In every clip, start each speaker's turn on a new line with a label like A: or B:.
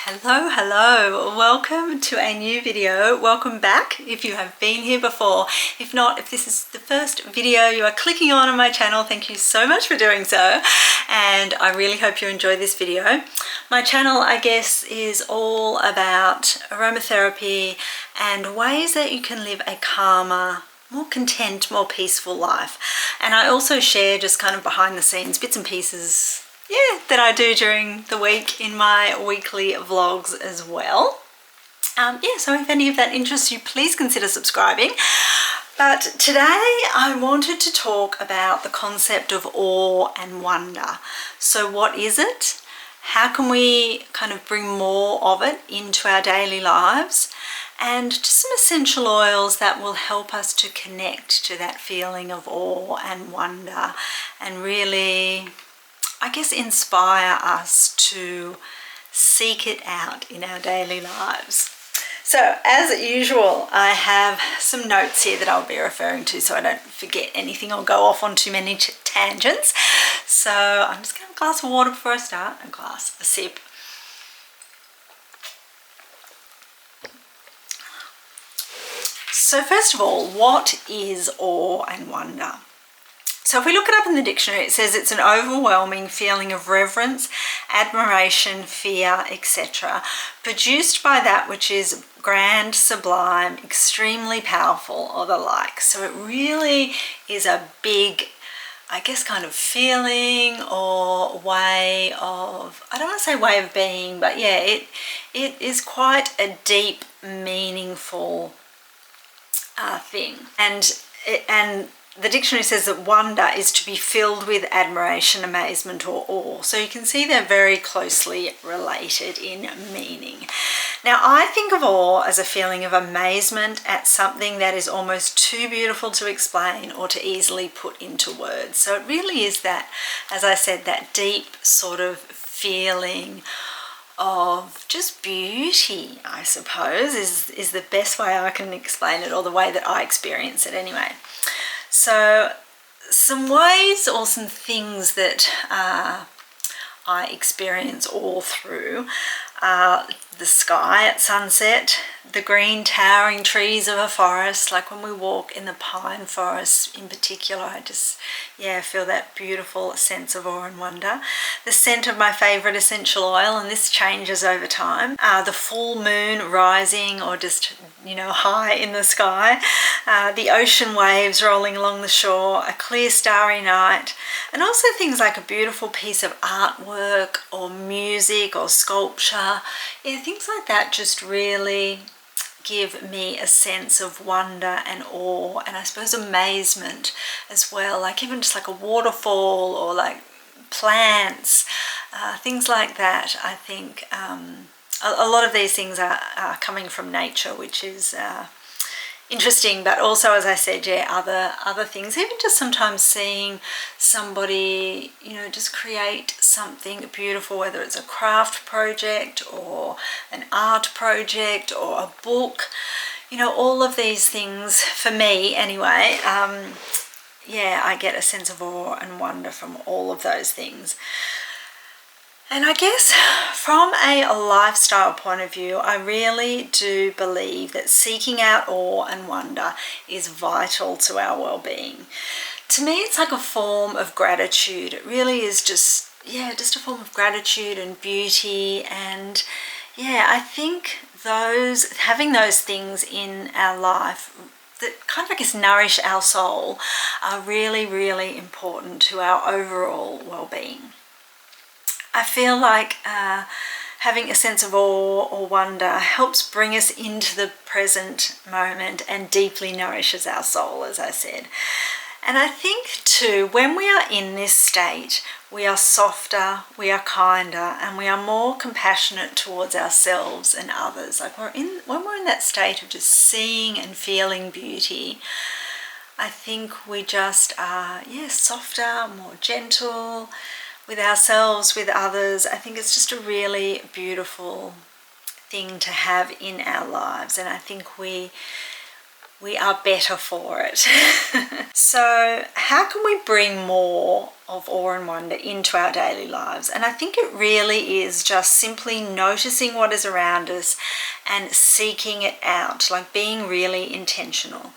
A: Hello, welcome to a new video. Welcome back if you have been here before. If not, if this is the first video you are clicking on my channel, thank you so much for doing so, and I really hope you enjoy this video. My channel, I guess, is all about aromatherapy and ways that you can live a calmer, more content, more peaceful life. And I also share just kind of behind the scenes bits and pieces that I do during the week in my weekly vlogs as well. So if any of that interests you, please consider subscribing. But today I wanted to talk about the concept of awe and wonder. So what is it? How can we kind of bring more of it into our daily lives? And just some essential oils that will help us to connect to that feeling of awe and wonder and really, I guess, inspire us to seek it out in our daily lives. So as usual, I have some notes here that I'll be referring to so I don't forget anything or go off on too many tangents. So I'm just going to have a glass of water before I start. A sip. So first of all, what is awe and wonder? So if we look it up in the dictionary, it says it's an overwhelming feeling of reverence, admiration, fear, etc., produced by that which is grand, sublime, extremely powerful, or the like. So it really is a big, I guess, kind of feeling or way of, I don't want to say way of being, but yeah, it is quite a deep, meaningful thing. And the dictionary says that wonder is to be filled with admiration, amazement, or awe. So you can see they're very closely related in meaning. Now, I think of awe as a feeling of amazement at something that is almost too beautiful to explain or to easily put into words. So it really is that, as I said, that deep sort of feeling of just beauty, I suppose, is the best way I can explain it, or the way that I experience it anyway. So some ways or some things that I experience all through the sky at sunset, the green towering trees of a forest, like when we walk in the pine forest in particular, I just feel that beautiful sense of awe and wonder. The scent of my favorite essential oil, and this changes over time. The full moon rising or just high in the sky, the ocean waves rolling along the shore, a clear starry night, and also things like a beautiful piece of artwork or music or sculpture. Things like that just really give me a sense of wonder and awe, and I suppose amazement as well, like even just like a waterfall or like plants, things like that. I think a lot of these things are coming from nature, which is interesting, but also, as I said, other things, even just sometimes seeing somebody just create something beautiful, whether it's a craft project or an art project or a book, all of these things, for me anyway, I get a sense of awe and wonder from all of those things. And I guess from a lifestyle point of view, I really do believe that seeking out awe and wonder is vital to our well-being. To me, it's like a form of gratitude. It really is just a form of gratitude and beauty. And I think having those things in our life that kind of, I guess, nourish our soul are really, really important to our overall well-being. I feel like having a sense of awe or wonder helps bring us into the present moment and deeply nourishes our soul, as I said. And I think too, when we are in this state, we are softer, we are kinder, and we are more compassionate towards ourselves and others. Like when we're in that state of just seeing and feeling beauty, I think we just are, softer, more gentle with ourselves, with others. I think it's just a really beautiful thing to have in our lives, and I think we we are better for it. So how can we bring more of awe and wonder into our daily lives? And I think it really is just simply noticing what is around us and seeking it out, like being really intentional.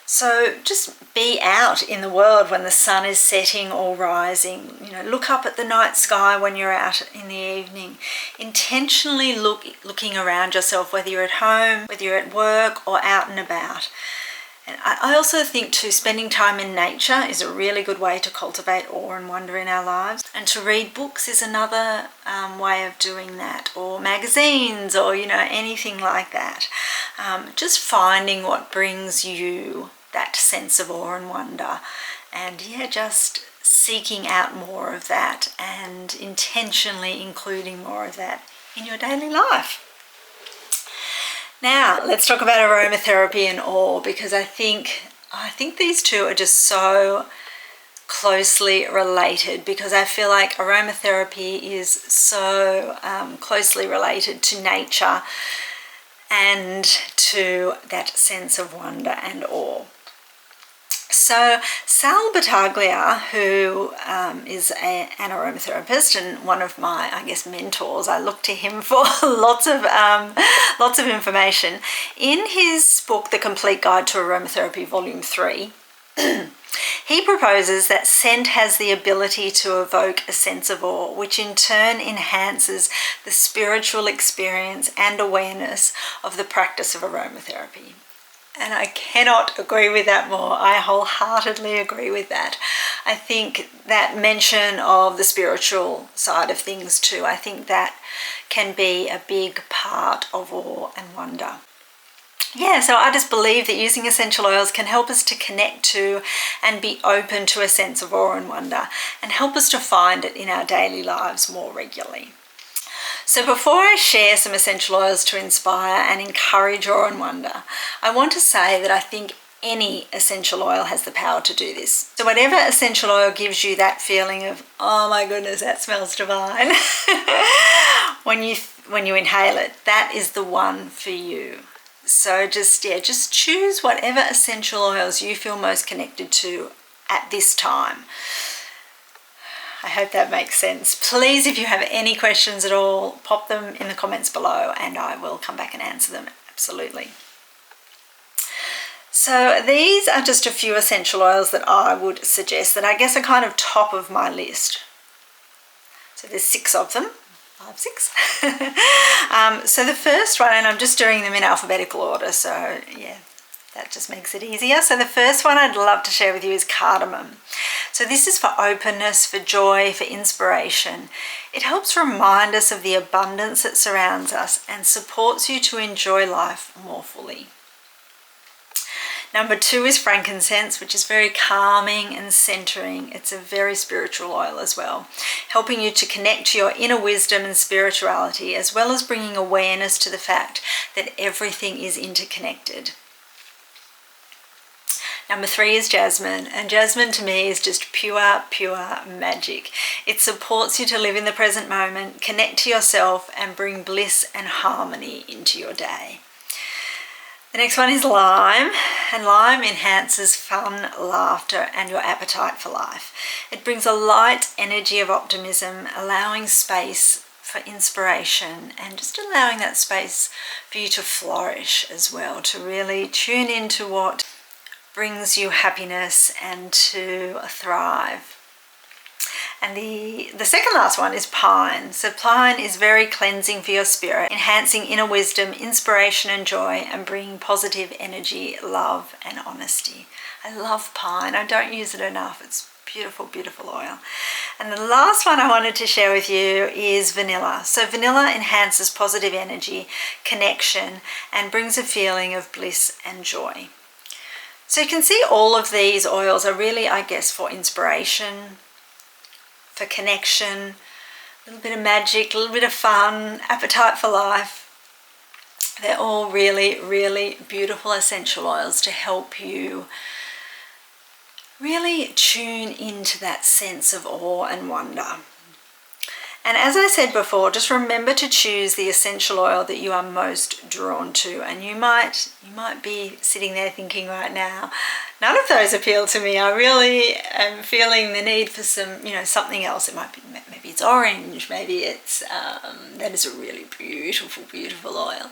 A: So just be out in the world when the sun is setting or rising. Look up at the night sky when you're out in the evening. Intentionally looking around yourself, whether you're at home, whether you're at work or out and about. And I also think too, spending time in nature is a really good way to cultivate awe and wonder in our lives. And to read books is another way of doing that, or magazines, or anything like that. Just finding what brings you that sense of awe and wonder, and just seeking out more of that and intentionally including more of that in your daily life. Now let's talk about aromatherapy and awe, because I think these two are just so closely related, because I feel like aromatherapy is so closely related to nature and to that sense of wonder and awe. So Sal Battaglia, who is an aromatherapist and one of my, mentors, I look to him for lots of information. In his book, The Complete Guide to Aromatherapy, Volume 3, he proposes that scent has the ability to evoke a sense of awe, which in turn enhances the spiritual experience and awareness of the practice of aromatherapy. And I cannot agree with that more. I wholeheartedly agree with that. I think that mention of the spiritual side of things too, I think that can be a big part of awe and wonder. So I just believe that using essential oils can help us to connect to and be open to a sense of awe and wonder, and help us to find it in our daily lives more regularly. So before I share some essential oils to inspire and encourage awe and wonder, I want to say that I think any essential oil has the power to do this. So whatever essential oil gives you that feeling of, oh my goodness, that smells divine, when you inhale it, that is the one for you. So just choose whatever essential oils you feel most connected to at this time. I hope that makes sense. Please, if you have any questions at all, pop them in the comments below and I will come back and answer them, absolutely. So these are just a few essential oils that I would suggest that I guess are kind of top of my list. So there's 6 of them. 5, 6. So the first one, and I'm just doing them in alphabetical order, so that just makes it easier. So the first one I'd love to share with you is cardamom. So this is for openness, for joy, for inspiration. It helps remind us of the abundance that surrounds us and supports you to enjoy life more fully. Number 2 is frankincense, which is very calming and centering. It's a very spiritual oil as well, helping you to connect to your inner wisdom and spirituality, as well as bringing awareness to the fact that everything is interconnected. Number 3 is jasmine, and jasmine to me is just pure magic. It supports you to live in the present moment, connect to yourself, and bring bliss and harmony into your day. The next one is lime, and lime enhances fun, laughter, and your appetite for life. It brings a light energy of optimism, allowing space for inspiration and just allowing that space for you to flourish as well, to really tune into what brings you happiness and to thrive. And the second last one is pine. So pine is very cleansing for your spirit, enhancing inner wisdom, inspiration and joy, and bringing positive energy, love and honesty. I love pine. I don't use it enough. It's beautiful, beautiful oil. And the last one I wanted to share with you is vanilla. So vanilla enhances positive energy, connection, and brings a feeling of bliss and joy. So you can see all of these oils are really, I guess, for inspiration, for connection, a little bit of magic, a little bit of fun, appetite for life. They're all really, really beautiful essential oils to help you really tune into that sense of awe and wonder. And as I said before, just remember to choose the essential oil that you are most drawn to. And you might be sitting there thinking right now, none of those appeal to me. I really am feeling the need for some, something else. It might be, maybe it's orange, maybe it's, that is a really beautiful, beautiful oil.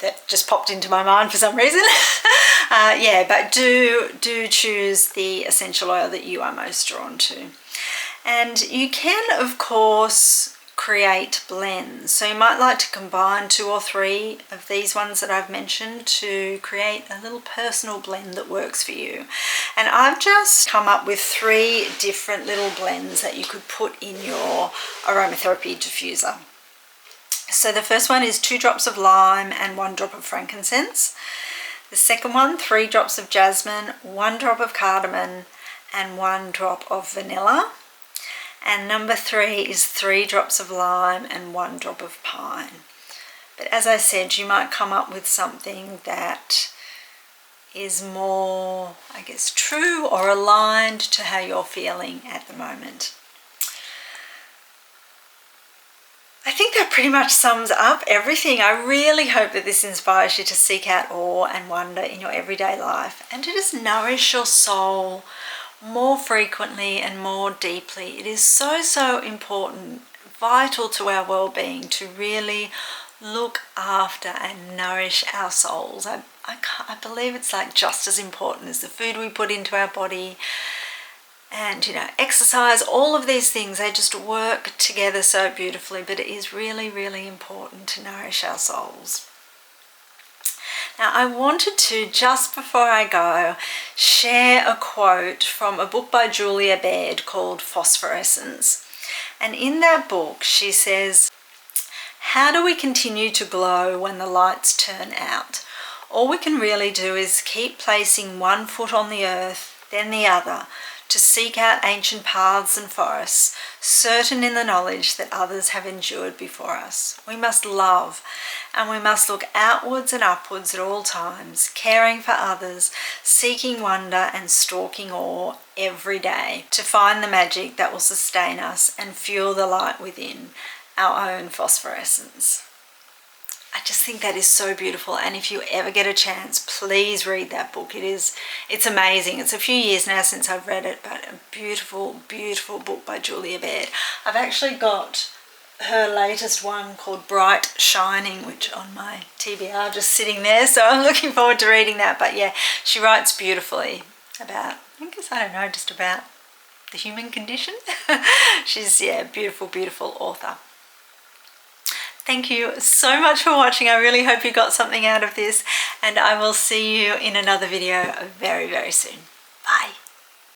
A: That just popped into my mind for some reason. Yeah, but do choose the essential oil that you are most drawn to. And you can, of course, create blends. So you might like to combine 2 or 3 of these ones that I've mentioned to create a little personal blend that works for you. And I've just come up with 3 different little blends that you could put in your aromatherapy diffuser. So the first one is 2 drops of lime and 1 drop of frankincense. The second one, 3 drops of jasmine, 1 drop of cardamom, and 1 drop of vanilla. And number 3 is 3 drops of lime and 1 drop of pine. But as I said, you might come up with something that is more, I guess, true or aligned to how you're feeling at the moment. I think that pretty much sums up everything. I really hope that this inspires you to seek out awe and wonder in your everyday life and to just nourish your soul more frequently and more deeply. It is so, so important, vital to our well-being to really look after and nourish our souls. I believe it's like just as important as the food we put into our body. And exercise, all of these things, they just work together so beautifully, but it is really, really important to nourish our souls. Now, I wanted to, just before I go, share a quote from a book by Julia Baird called Phosphorescence. And in that book, she says, "How do we continue to glow when the lights turn out? All we can really do is keep placing one foot on the earth, then the other, to seek out ancient paths and forests, certain in the knowledge that others have endured before us. We must love, and we must look outwards and upwards at all times, caring for others, seeking wonder and stalking awe every day to find the magic that will sustain us and fuel the light within, our own phosphorescence." I just think that is so beautiful, and if you ever get a chance, please read that book. It's amazing. It's a few years now since I've read it, but a beautiful, beautiful book by Julia Baird. I've actually got her latest one called Bright Shining, which on my TBR just sitting there, so I'm looking forward to reading that. But yeah, she writes beautifully about, just about the human condition. She's, yeah, beautiful, beautiful author. Thank you so much for watching. I really hope you got something out of this, and I will see you in another video very, very soon. Bye.